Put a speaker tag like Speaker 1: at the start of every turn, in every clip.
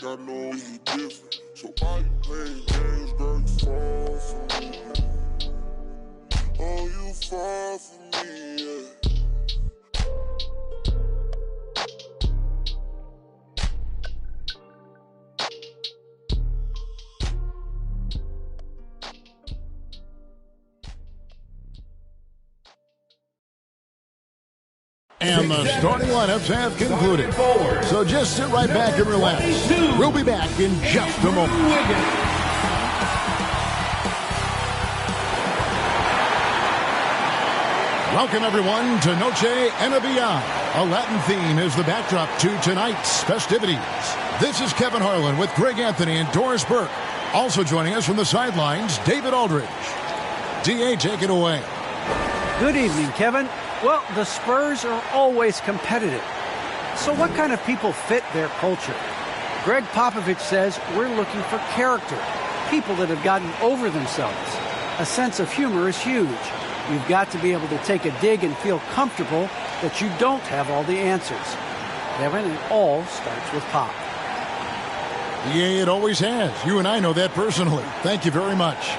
Speaker 1: like I know he different. So why you playing games, girl, you fall for me. Oh, you fall for me, yeah.
Speaker 2: And the starting lineups have concluded. So just sit right back and relax. We'll be back in just a moment. Welcome, everyone, to Noche and Beyond. A Latin theme is the backdrop to tonight's festivities. This is Kevin Harlan with Greg Anthony and Doris Burke. Also joining us from the sidelines, David Aldridge. D.A., take it away.
Speaker 3: Good evening, Kevin. Well, the Spurs are always competitive. So what kind of people fit their culture? Greg Popovich says we're looking for character, people that have gotten over themselves. A sense of humor is huge. You've got to be able to take a dig and feel comfortable that you don't have all the answers. Kevin, it all starts with Pop.
Speaker 2: Yeah, it always has. You and I know that personally. Thank you very much.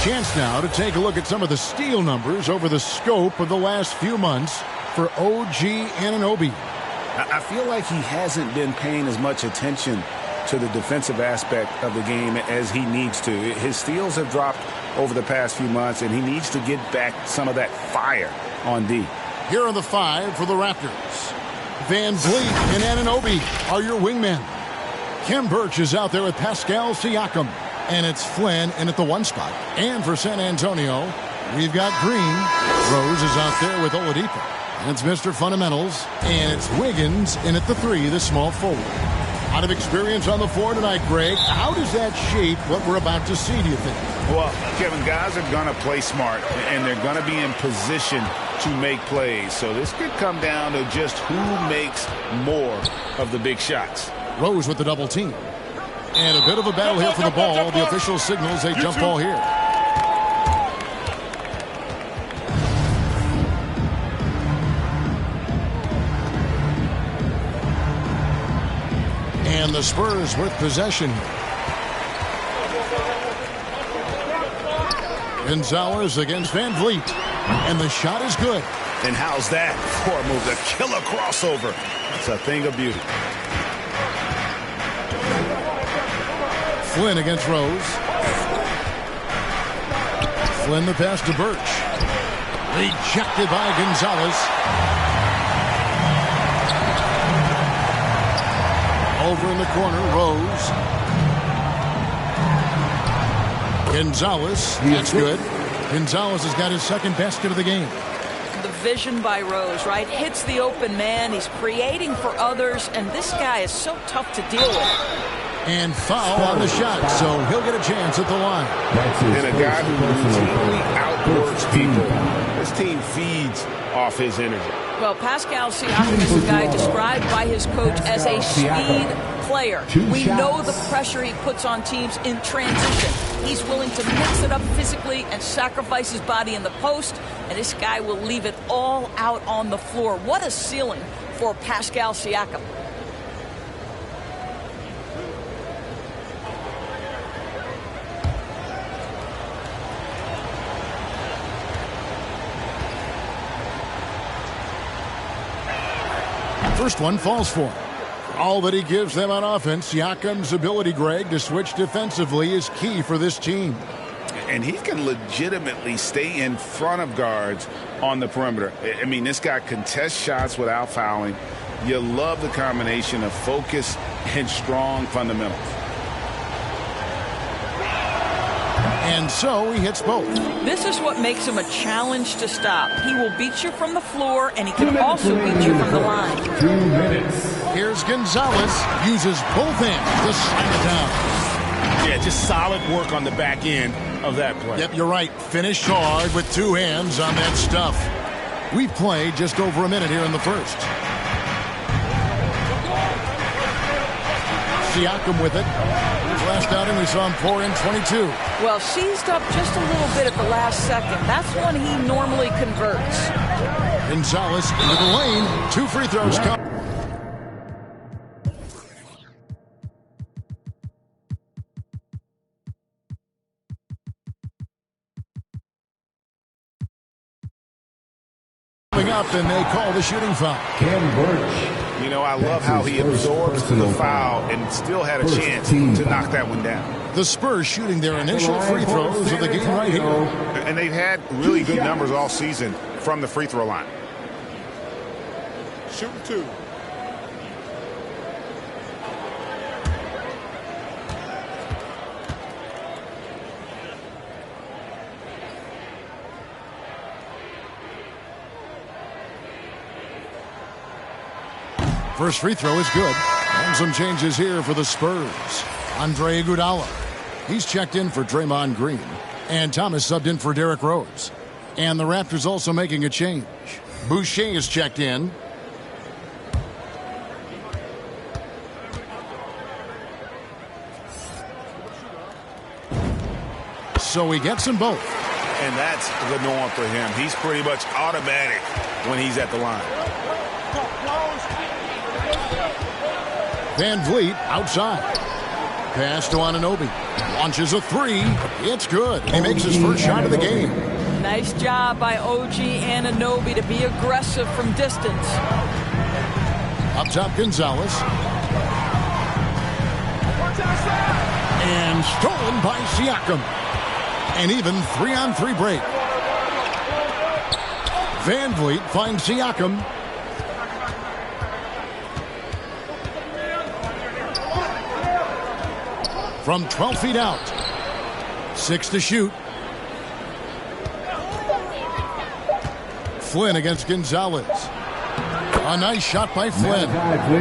Speaker 2: Chance now to take a look at some of the steal numbers over the scope of the last few months for OG Anunoby.
Speaker 4: I feel like he hasn't been paying as much attention to the defensive aspect of the game as he needs to. His steals have dropped over the past few months, and he needs to get back some of that fire on D.
Speaker 2: Here are the five for the Raptors. Van Vliet and Anunoby are your wingmen. Khem Birch is out there with Pascal Siakam. And it's Flynn in at the one spot. And for San Antonio, we've got Green. Rose is out there with Oladipo. And it's Mr. Fundamentals. And it's Wiggins in at the three, the small forward. Out of experience on the floor tonight, Greg, how does that shape what we're about to see, do you think?
Speaker 4: Well, Kevin, guys are going to play smart, and they're going to be in position to make plays. So this could come down to just who makes more of the big shots.
Speaker 2: Rose with the double team. And a bit of a battle here for the ball. The official signals a jump ball here. And the Spurs with possession. Gonzalez against Van Vliet. And the shot is good.
Speaker 4: And how's that? Poor move, the killer crossover. It's a thing of beauty.
Speaker 2: Flynn against Rose. Flynn the pass to Birch. Rejected by Gonzalez. Over in the corner, Rose. Gonzalez, that's good. Gonzalez has got his second basket of the game.
Speaker 5: The vision by Rose, right? Hits the open man. He's creating for others, and this guy is so tough to deal with.
Speaker 2: And foul on the shot, so he'll get a chance at the line.
Speaker 4: And a guy who routinely outworks people. This team feeds off his energy.
Speaker 5: Well, Pascal Siakam is a guy described by his coach as a speed player. We know the pressure he puts on teams in transition. He's willing to mix it up physically and sacrifice his body in the post, and this guy will leave it all out on the floor. What a ceiling for Pascal Siakam.
Speaker 2: First one falls for him. All that he gives them on offense, Siakam's ability, Greg, to switch defensively is key for this team.
Speaker 4: And he can legitimately stay in front of guards on the perimeter. I mean, this guy contests shots without fouling. You love the combination of focus and strong fundamentals.
Speaker 2: And so he hits both.
Speaker 5: This is what makes him a challenge to stop. He will beat you from the floor, and he can also beat you from the line.
Speaker 6: 2 minutes.
Speaker 2: Here's Gonzalez. Uses both hands to slam it down.
Speaker 4: Yeah, just solid work on the back end of that play.
Speaker 2: Yep, you're right. Finished hard with two hands on that stuff. We've played just over a minute here in the first. Siakam with it. His last outing, we saw him pour in 22.
Speaker 5: Well, seized up just a little bit at the last second. That's when he normally converts.
Speaker 2: Gonzalez into the lane. 2 free throws come. coming up, and they call the shooting foul.
Speaker 6: Cam Birch.
Speaker 4: You know, I love how he absorbs the foul and still had a chance to knock that one down.
Speaker 2: The Spurs shooting their initial free throws of the game right here.
Speaker 4: And they've had really good numbers all season from the free throw line.
Speaker 1: Shoot 2.
Speaker 2: First free throw is good. And some changes here for the Spurs. Andre Iguodala. He's checked in for Draymond Green. And Thomas subbed in for Derrick Rose. And the Raptors also making a change. Boucher is checked in. So he gets them both.
Speaker 4: And that's the norm for him. He's pretty much automatic when he's at the line.
Speaker 2: Van Vliet outside. Pass to Anunoby. Launches a three. It's good. He makes his first shot of the game.
Speaker 5: Nice job by OG Anunoby to be aggressive from distance.
Speaker 2: Up top, Gonzalez. And stolen by Siakam. An even 3-on-3 break. Van Vliet finds Siakam. From 12 feet out. 6 to shoot. Flynn against Gonzalez. A nice shot by Flynn.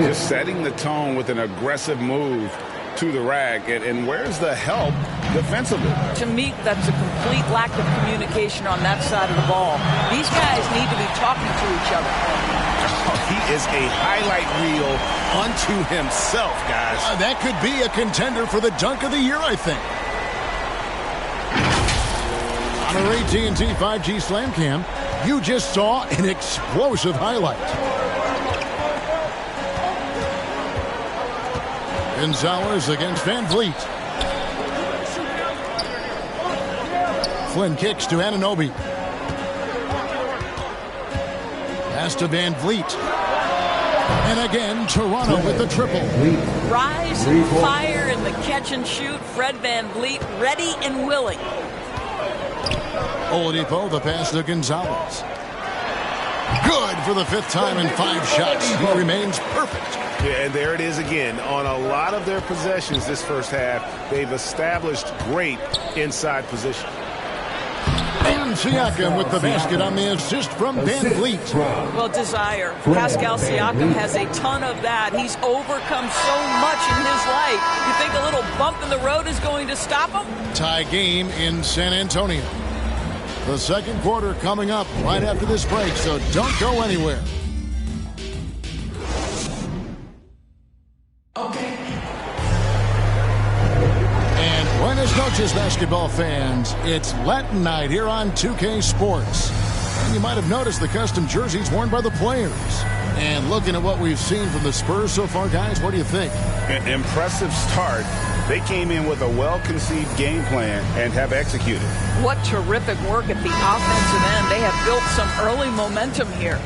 Speaker 4: Just setting the tone with an aggressive move to the rack. And where's the help defensively?
Speaker 5: To me, that's a complete lack of communication on that side of the ball. These guys need to be talking to each other.
Speaker 4: He is a highlight reel unto himself, guys.
Speaker 2: That could be a contender for the dunk of the year, I think. On our AT&T 5G Slam Cam, you just saw an explosive highlight. Gonzalez against Van Vliet. Flynn kicks to Anunoby. Pass to Van Vliet. And again, Toronto with the triple.
Speaker 5: Rise and fire in the catch and shoot. Fred Van Vliet ready and willing.
Speaker 2: Oladipo, the pass to Gonzalez. Good for the 5th time in 5 shots. He remains perfect.
Speaker 4: Yeah, and there it is again. On a lot of their possessions this first half, they've established great inside position.
Speaker 2: And Siakam with the basket on the assist from Van Vliet.
Speaker 5: Well, desire. Pascal Siakam has a ton of that. He's overcome so much in his life. You think a little bump in the road is going to stop him?
Speaker 2: Tie game in San Antonio. The second quarter coming up right after this break, so don't go anywhere. Buenas noches, basketball fans. It's Latin night here on 2K Sports. And you might have noticed the custom jerseys worn by the players. And looking at what we've seen from the Spurs so far, guys, what do you think?
Speaker 4: An impressive start. They came in with a well-conceived game plan and have executed.
Speaker 5: What terrific work at the offensive end. They have built some early momentum here.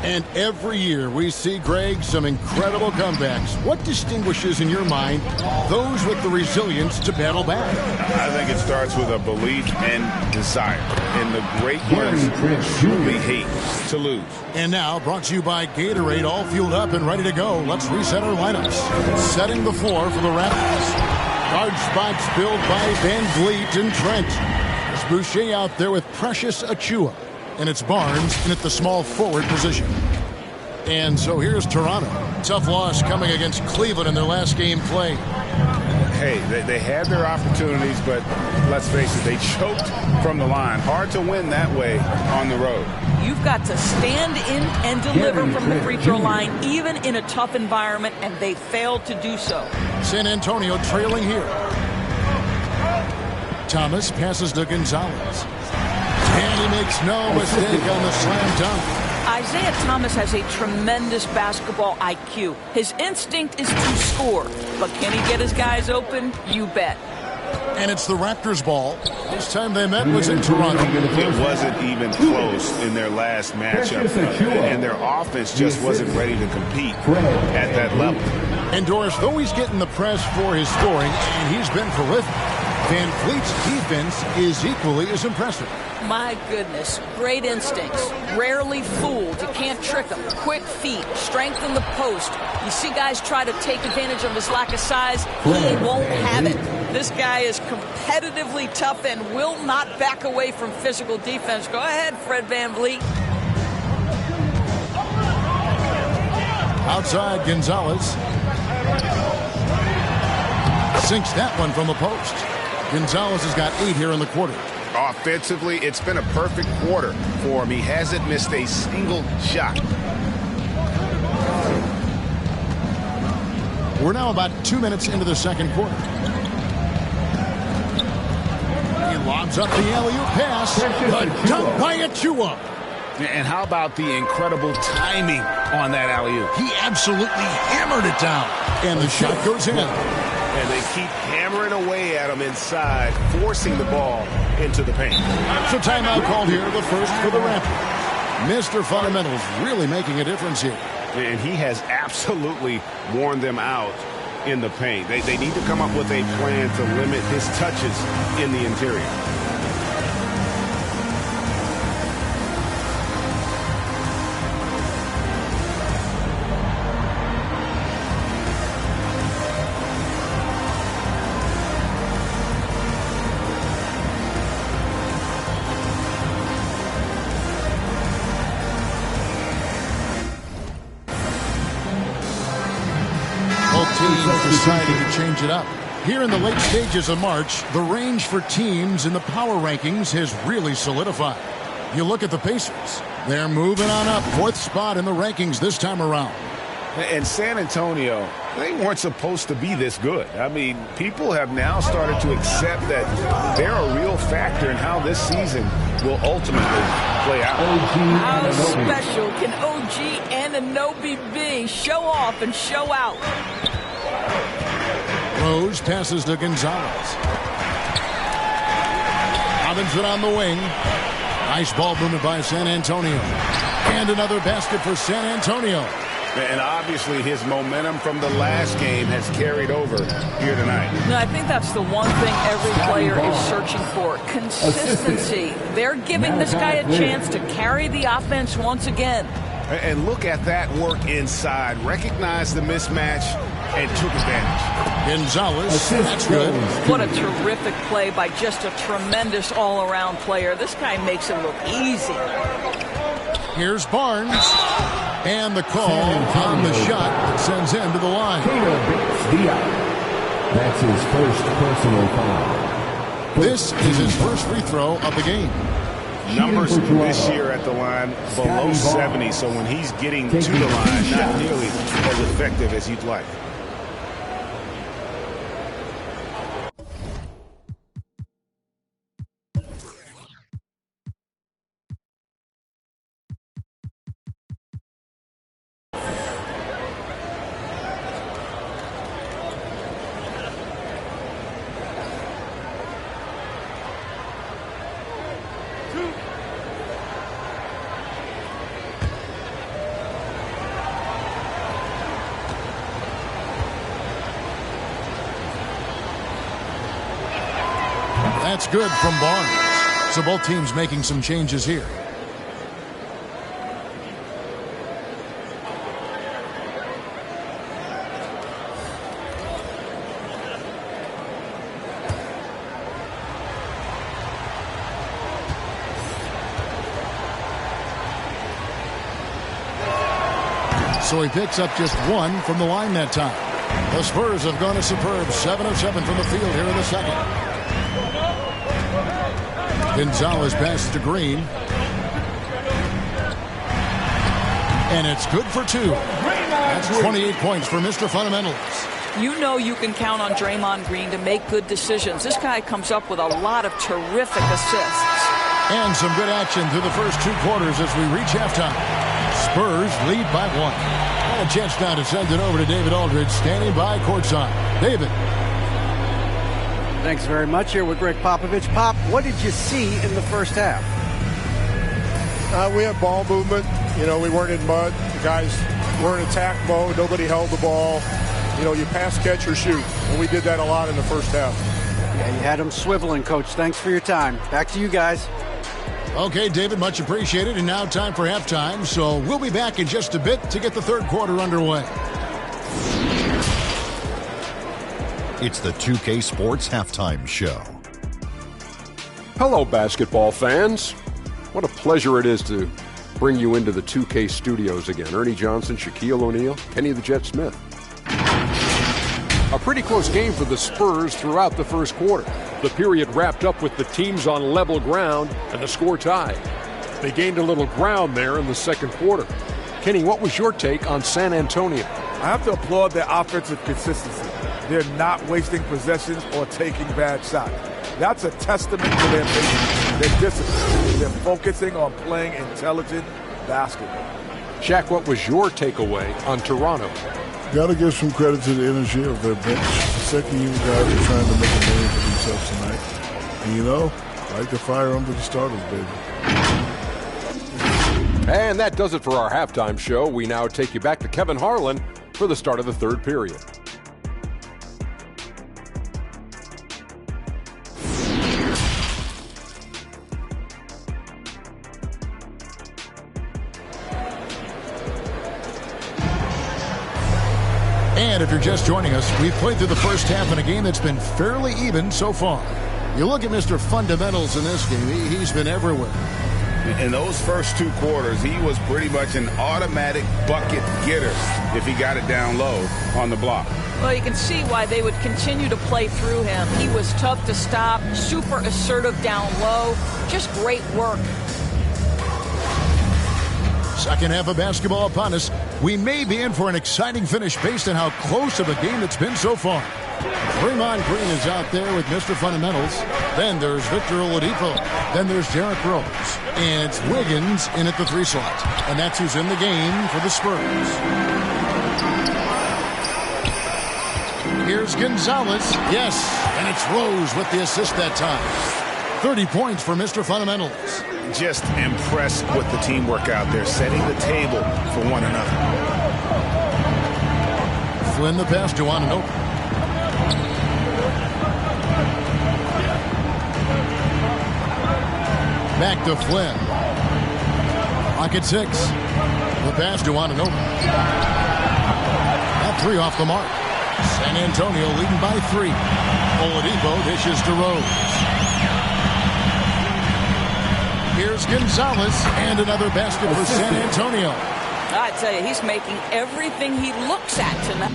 Speaker 2: And every year we see, Greg, some incredible comebacks. What distinguishes, in your mind, those with the resilience to battle back?
Speaker 4: I think it starts with a belief and desire. And the great ones truly hate to lose.
Speaker 2: And now, brought to you by Gatorade, all fueled up and ready to go. Let's reset our lineups. Setting the floor for the Raptors. Guard spots filled by Van Vliet and Trent. There's Boucher out there with Precious Achiuwa. And it's Barnes in at the small forward position. And so here's Toronto. Tough loss coming against Cleveland in their last game played.
Speaker 4: Hey, they had their opportunities, but let's face it, they choked from the line. Hard to win that way on the road.
Speaker 5: You've got to stand in and deliver from the free throw line, even in a tough environment, and they failed to do so.
Speaker 2: San Antonio trailing here. Thomas passes to Gonzalez. And he makes no mistake on the slam dunk.
Speaker 5: Isaiah Thomas has a tremendous basketball IQ. His instinct is to score, but can he get his guys open? You bet.
Speaker 2: And it's the Raptors ball. This time they met was in Toronto.
Speaker 4: It wasn't even close in their last matchup. And their offense just wasn't ready to compete at that level.
Speaker 2: And Doris, though he's getting the press for his scoring, and he's been prolific, Van Vliet's defense is equally as impressive.
Speaker 5: My goodness, great instincts. Rarely fooled. You can't trick him. Quick feet, strength in the post. You see guys try to take advantage of his lack of size. He won't have it. This guy is competitively tough and will not back away from physical defense. Go ahead, Fred Van Vliet.
Speaker 2: Outside, Gonzalez sinks that one from the post. Gonzalez has got 8 here in the quarter.
Speaker 4: Offensively, it's been a perfect quarter for him. He hasn't missed a single shot.
Speaker 2: We're now about 2 minutes into the second quarter. He lobs up the alley-oop pass. The dunk by Achua.
Speaker 4: And how about the incredible timing on that alley-oop?
Speaker 2: He absolutely hammered it down. And the shot goes in.
Speaker 4: And they keep hammering away at him inside, forcing the ball into the paint.
Speaker 2: So timeout called here, the first for the Raptors. Mr. Fundamentals really making a difference here.
Speaker 4: And he has absolutely worn them out in the paint. They need to come up with a plan to limit his touches in the interior.
Speaker 2: Deciding to change it up. Here in the late stages of March, the range for teams in the power rankings has really solidified. You look at the Pacers. They're moving on up, 4th spot in the rankings this time around.
Speaker 4: And San Antonio, they weren't supposed to be this good. I mean, people have now started to accept that they're a real factor in how this season will ultimately play out.
Speaker 5: How special can OG Anunoby be? Show off and show out.
Speaker 2: Rose passes to Gonzalez. Robinson on the wing. Nice ball movement by San Antonio. And another basket for San Antonio.
Speaker 4: And obviously his momentum from the last game has carried over here tonight.
Speaker 5: No, I think that's the one thing every player is searching for. Consistency. They're giving this guy a chance to carry the offense once again.
Speaker 4: And look at that work inside. Recognized the mismatch and took advantage.
Speaker 2: Gonzalez, that's good.
Speaker 5: What a terrific play by just a tremendous all-around player. This guy makes it look easy.
Speaker 2: Here's Barnes. And the call on the shot that sends him to the line.
Speaker 6: That's his first personal foul.
Speaker 2: This is his first free throw of the game.
Speaker 4: Numbers this year at the line below 70, so when he's getting to the line, not nearly as effective as you'd like.
Speaker 2: That's good from Barnes. So both teams making some changes here. So he picks up just 1 from the line that time. The Spurs have gone a superb 7 of 7 from the field here in the second. Gonzalez passes to Green. And it's good for 2. That's 28 points for Mr. Fundamentals.
Speaker 5: You know you can count on Draymond Green to make good decisions. This guy comes up with a lot of terrific assists.
Speaker 2: And some good action through the first 2 quarters as we reach halftime. Spurs lead by 1. And a chance now to send it over to David Aldridge, standing by courtside. David.
Speaker 3: Thanks very much. Here with Greg Popovich. Pop, what did you see in the first half?
Speaker 7: We had ball movement. You know, we weren't in mud. The guys were in attack mode. Nobody held the ball. You know, you pass, catch, or shoot. And we did that a lot in the first half.
Speaker 3: Yeah, you had them swiveling, Coach. Thanks for your time. Back to you guys.
Speaker 2: Okay, David, much appreciated. And now time for halftime. So we'll be back in just a bit to get the third quarter underway.
Speaker 8: It's the 2K Sports Halftime Show.
Speaker 9: Hello, basketball fans. What a pleasure it is to bring you into the 2K studios again. Ernie Johnson, Shaquille O'Neal, Kenny the Jet Smith. A pretty close game for the Spurs throughout the first quarter. The period wrapped up with the teams on level ground and the score tied. They gained a little ground there in the second quarter. Kenny, what was your take on San Antonio?
Speaker 10: I have to applaud their offensive consistency. They're not wasting possessions or taking bad shots. That's a testament to their patience, their discipline. They're focusing on playing intelligent basketball.
Speaker 9: Shaq, what was your takeaway on Toronto?
Speaker 11: Got to give some credit to the energy of their bench. The second-unit guys are trying to make a name for themselves tonight. And, you know, I like to fire them to the starters, baby.
Speaker 9: And that does it for our halftime show. We now take you back to Kevin Harlan for the start of the third period.
Speaker 2: And if you're just joining us, we've played through the first half in a game that's been fairly even so far. You look at Mr. Fundamentals in this game, he's been everywhere.
Speaker 4: In those first two quarters, he was pretty much an automatic bucket getter if he got it down low on the block.
Speaker 5: Well, you can see why they would continue to play through him. He was tough to stop, super assertive down low, just great work.
Speaker 2: Second half of basketball upon us. We may be in for an exciting finish based on how close of a game it's been so far. Draymond Green is out there with Mr. Fundamentals. Then there's Victor Oladipo. Then there's Derrick Rose. And it's Wiggins in at the 3 slot. And that's who's in the game for the Spurs. Here's Gonzalez. Yes, and it's Rose with the assist that time. 30 points for Mr. Fundamentals.
Speaker 4: Just impressed with the teamwork out there, setting the table for one another.
Speaker 2: Flynn the pass to Anunoby. Back to Flynn. Pocket 6. The pass to Anunoby. That 3 off the mark. San Antonio leading by 3. Oladipo dishes to Rose. Here's Gonzalez and another basket for San Antonio.
Speaker 5: I tell you, he's making everything he looks at tonight.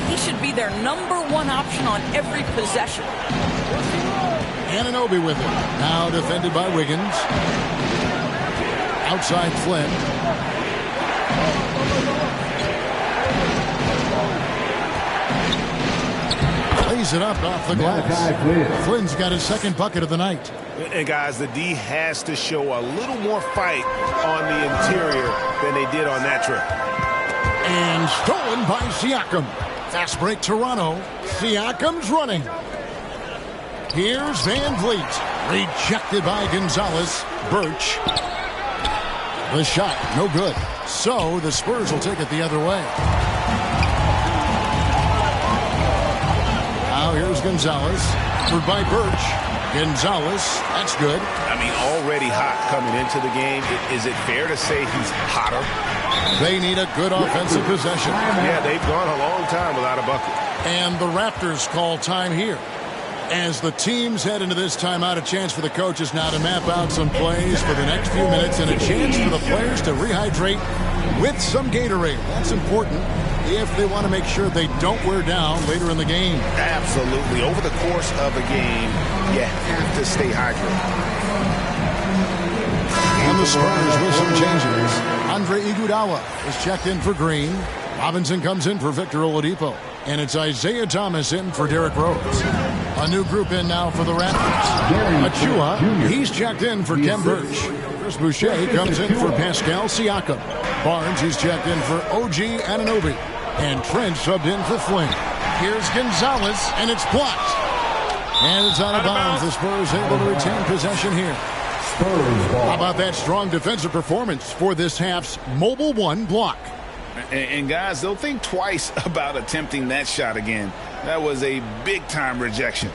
Speaker 5: He should be their #1 option on every possession.
Speaker 2: Anunoby with it. Now defended by Wiggins. Outside Flynn. Lays it up off the glass. Flynn's got his second bucket of the night.
Speaker 4: And guys, the D has to show a little more fight on the interior than they did on that trip.
Speaker 2: And stolen by Siakam. Fast break Toronto. Siakam's running. Here's Van Vliet. Rejected by Gonzalez. Birch. The shot, no good. So the Spurs will take it the other way. Now here's Gonzalez. Covered by Birch. Gonzalez, that's good.
Speaker 4: I mean, already hot coming into the game. Is it fair to say he's hotter?
Speaker 2: They need a good offensive possession.
Speaker 4: Yeah, they've gone a long time without a bucket.
Speaker 2: And the Raptors call time here. As the teams head into this timeout, a chance for the coaches now to map out some plays for the next few minutes and a chance for the players to rehydrate with some Gatorade. That's important if they want to make sure they don't wear down later in the game.
Speaker 4: Absolutely. Over the course of a game, you have to stay hydrated.
Speaker 2: And the Spurs with some changes. Andre Iguodala is checked in for Green. Robinson comes in for Victor Oladipo. And it's Isaiah Thomas in for Derrick Rose. A new group in now for the Raptors. Achua, he's checked in for Kem Birch. Chris Boucher comes in for Pascal Siakam. Barnes is checked in for OG Anunoby. And Trent subbed in for Flynn. Here's Gonzalez, and it's blocked. And it's out of bounds. The Spurs able to retain possession here. How about that strong defensive performance for this half's Mobile One block?
Speaker 4: And guys, they'll think twice about attempting that shot again. That was a big-time rejection.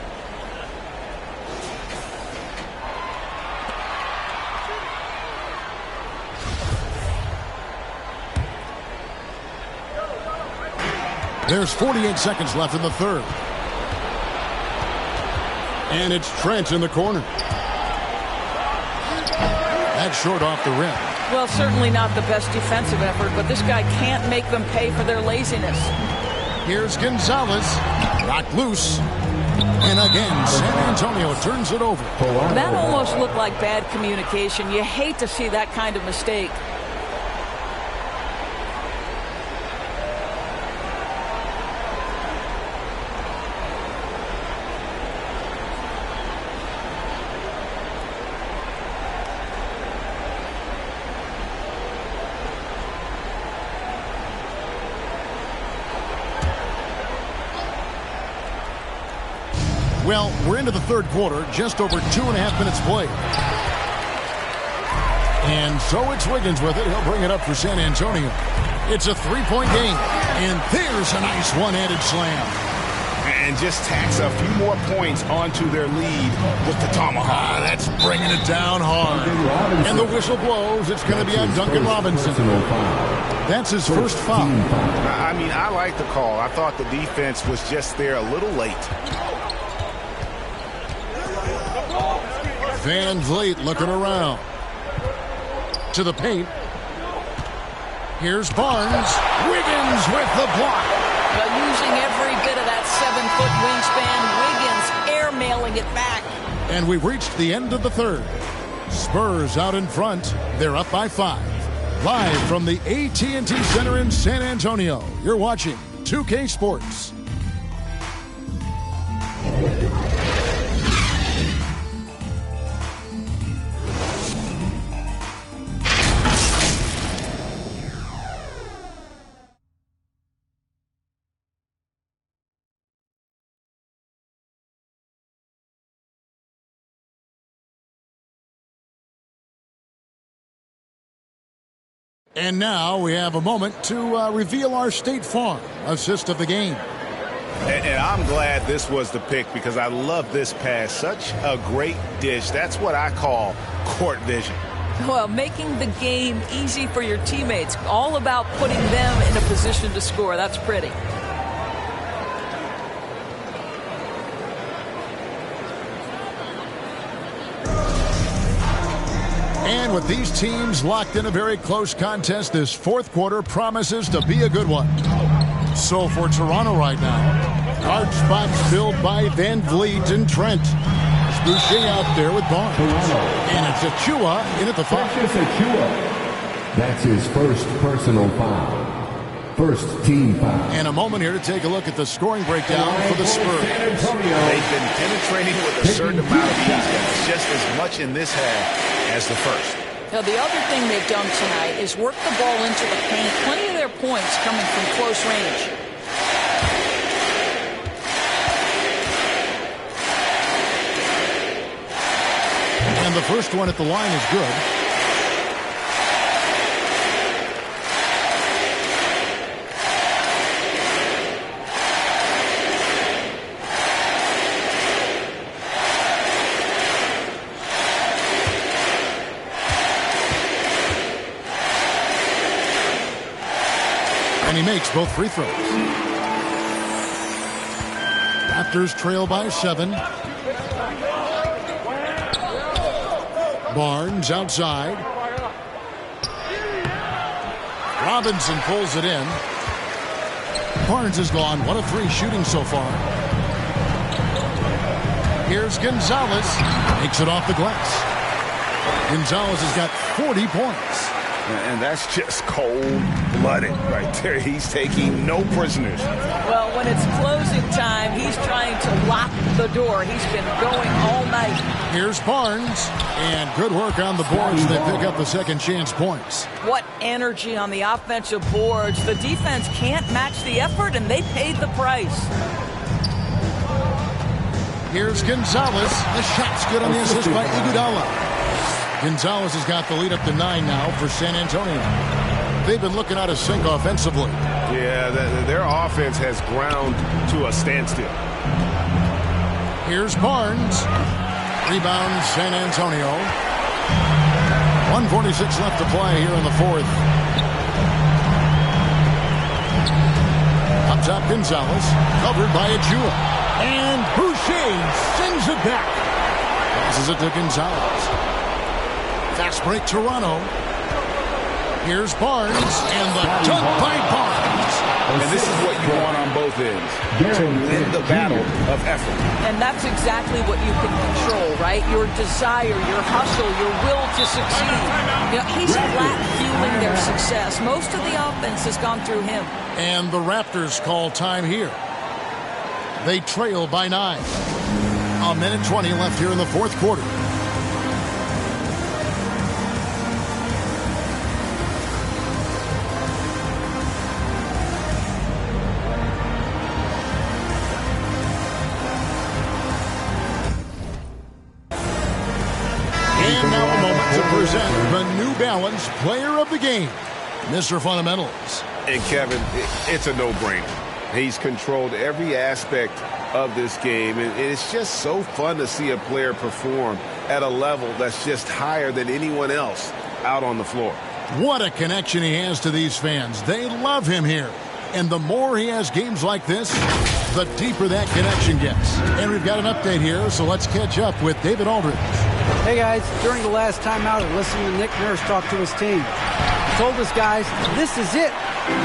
Speaker 2: There's 48 seconds left in the third. And it's Trent in the corner. That's short off the rim.
Speaker 5: Well, certainly not the best defensive effort, but this guy can't make them pay for their laziness.
Speaker 2: Here's Gonzalez. Knocked loose. And again, San Antonio turns it over.
Speaker 5: That almost looked like bad communication. You hate to see that kind of mistake.
Speaker 2: Well, we're into the third quarter, just over 2.5 minutes played. And so it's Wiggins with it. He'll bring it up for San Antonio. It's a three-point game. And there's a nice one-handed slam.
Speaker 4: And just tacks a few more points onto their lead with the tomahawk.
Speaker 2: That's bringing it down hard. And the whistle blows. It's going to be on Duncan Robinson. That's his first foul.
Speaker 4: I mean, I like the call. I thought the defense was just there a little late.
Speaker 2: Van Vliet looking around. To the paint. Here's Barnes. Wiggins with the block.
Speaker 5: But using every bit of that 7-foot wingspan, Wiggins air-mailing it back.
Speaker 2: And we've reached the end of the third. Spurs out in front. They're up by 5. Live from the AT&T Center in San Antonio. You're watching 2K Sports. And now we have a moment to reveal our State Farm assist of the game.
Speaker 4: And I'm glad this was the pick because I love this pass. Such a great dish. That's what I call court vision.
Speaker 5: Well, making the game easy for your teammates. All about putting them in a position to score. That's pretty.
Speaker 2: And with these teams locked in a very close contest, this fourth quarter promises to be a good one. So for Toronto right now, guard spots filled by Van Vliet and Trent. Boucher out there with Barnes. And it's Achua in at the foul.
Speaker 6: That's his first personal foul. First team foul.
Speaker 2: And a moment here to take a look at the scoring breakdown for the Spurs.
Speaker 4: They've been penetrating with a certain amount of ease, just as much in this half as the first.
Speaker 5: Now, the other thing they've done tonight is work the ball into the paint. Plenty of their points coming from close range.
Speaker 2: And the first one at the line is good. And he makes both free throws. Raptors trail by 7. Barnes outside. Robinson pulls it in. Barnes is gone. 1 of 3 shooting so far. Here's Gonzalez. Makes it off the glass. Gonzalez has got 40 points.
Speaker 4: And that's just cold-blooded right there. He's taking no prisoners.
Speaker 5: Well, when it's closing time, he's trying to lock the door. He's been going all night.
Speaker 2: Here's Barnes. And good work on the boards. They pick up the second chance points.
Speaker 5: What energy on the offensive boards. The defense can't match the effort, and they paid the price.
Speaker 2: Here's Gonzalez. The shot's good on the assist by Iguodala. Gonzalez has got the lead up to 9 now for San Antonio. They've been looking out of sync offensively.
Speaker 4: Yeah, their offense has ground to a standstill.
Speaker 2: Here's Barnes. Rebound San Antonio. 1:46 left to play here in the fourth. Up top, Gonzalez. Covered by Achua. And Boucher sends it back. Passes it to Gonzalez. Fast break, Toronto. Here's Barnes, and the dunk by Barnes.
Speaker 4: And this is what you want on both ends, to win the battle of effort.
Speaker 5: And that's exactly what you can control, right? Your desire, your hustle, your will to succeed. You know, he's flat fueling their success. Most of the offense has gone through him.
Speaker 2: And the Raptors call time here. They trail by 9. 1:20 left here in the fourth quarter. And now a moment to present the New Balance Player of the Game, Mr. Fundamentals.
Speaker 4: And Kevin, it's a no-brainer. He's controlled every aspect of this game, and it's just so fun to see a player perform at a level that's just higher than anyone else out on the floor.
Speaker 2: What a connection he has to these fans. They love him here. And the more he has games like this, the deeper that connection gets. And we've got an update here, so let's catch up with David Aldridge.
Speaker 3: Hey guys, during the last timeout, I listened to Nick Nurse talk to his team. He told us guys, this is it.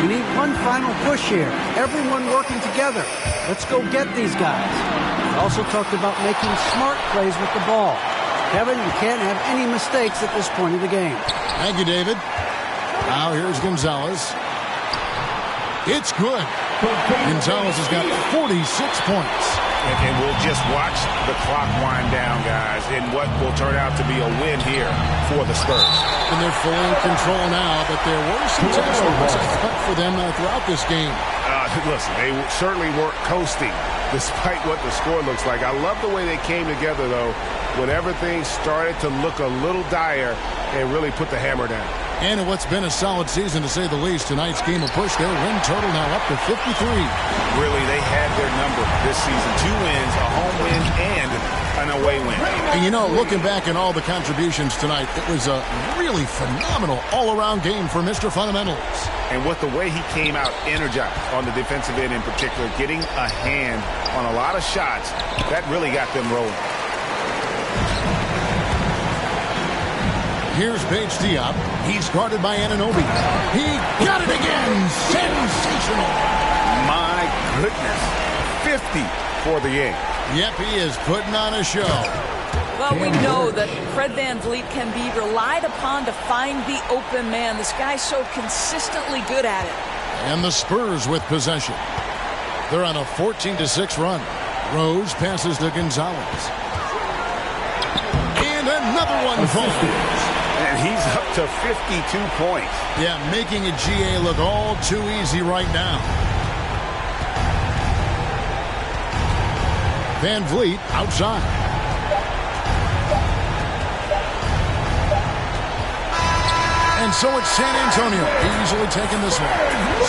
Speaker 3: We need one final push here. Everyone working together. Let's go get these guys. He also talked about making smart plays with the ball. Kevin, you can't have any mistakes at this point of the game.
Speaker 2: Thank you, David. Now here's Gonzalez. It's good. Gonzalez has got 46 points.
Speaker 4: And we'll just watch the clock wind down, guys, in what will turn out to be a win here for the Spurs.
Speaker 2: And they're fully in control now, but there were some turnovers for them throughout this game.
Speaker 4: Listen, they certainly weren't coasting despite what the score looks like. I love the way they came together, though, when everything started to look a little dire and really put the hammer down.
Speaker 2: And in what's been a solid season, to say the least, tonight's game will push their win total now up to 53.
Speaker 4: Really, they had their number this season. 2 wins, a home win, and an away win.
Speaker 2: And, you know, looking back at all the contributions tonight, it was a really phenomenal all-around game for Mr. Fundamentals.
Speaker 4: And with the way he came out energized on the defensive end in particular, getting a hand on a lot of shots, that really got them rolling.
Speaker 2: Here's Paige Diop. He's guarded by Anunoby. He got it again. Sensational.
Speaker 4: My goodness. 50 for the game.
Speaker 2: Yep, he is putting on a show.
Speaker 5: Well, we know that Fred VanVleet can be relied upon to find the open man. This guy's so consistently good at it.
Speaker 2: And the Spurs with possession. They're on a 14-6 run. Rose passes to Gonzalez. And another one falls.
Speaker 4: And he's up to 52 points.
Speaker 2: Yeah, making a GA look all too easy right now. VanVleet outside. And so it's San Antonio easily taking this one.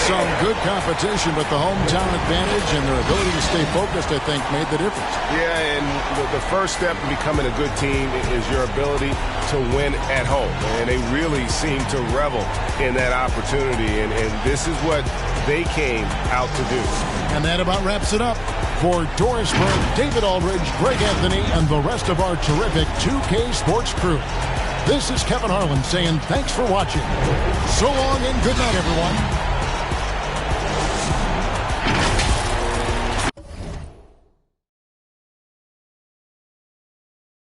Speaker 2: Some good competition, but the hometown advantage and their ability to stay focused, I think, made the difference.
Speaker 4: Yeah, and the first step in becoming a good team is your ability to win at home. And they really seem to revel in that opportunity. And this is what they came out to do.
Speaker 2: And that about wraps it up. For Doris Berg, David Aldridge, Greg Anthony, and the rest of our terrific 2K Sports crew, this is Kevin Harlan saying thanks for watching. So long and good night, everyone.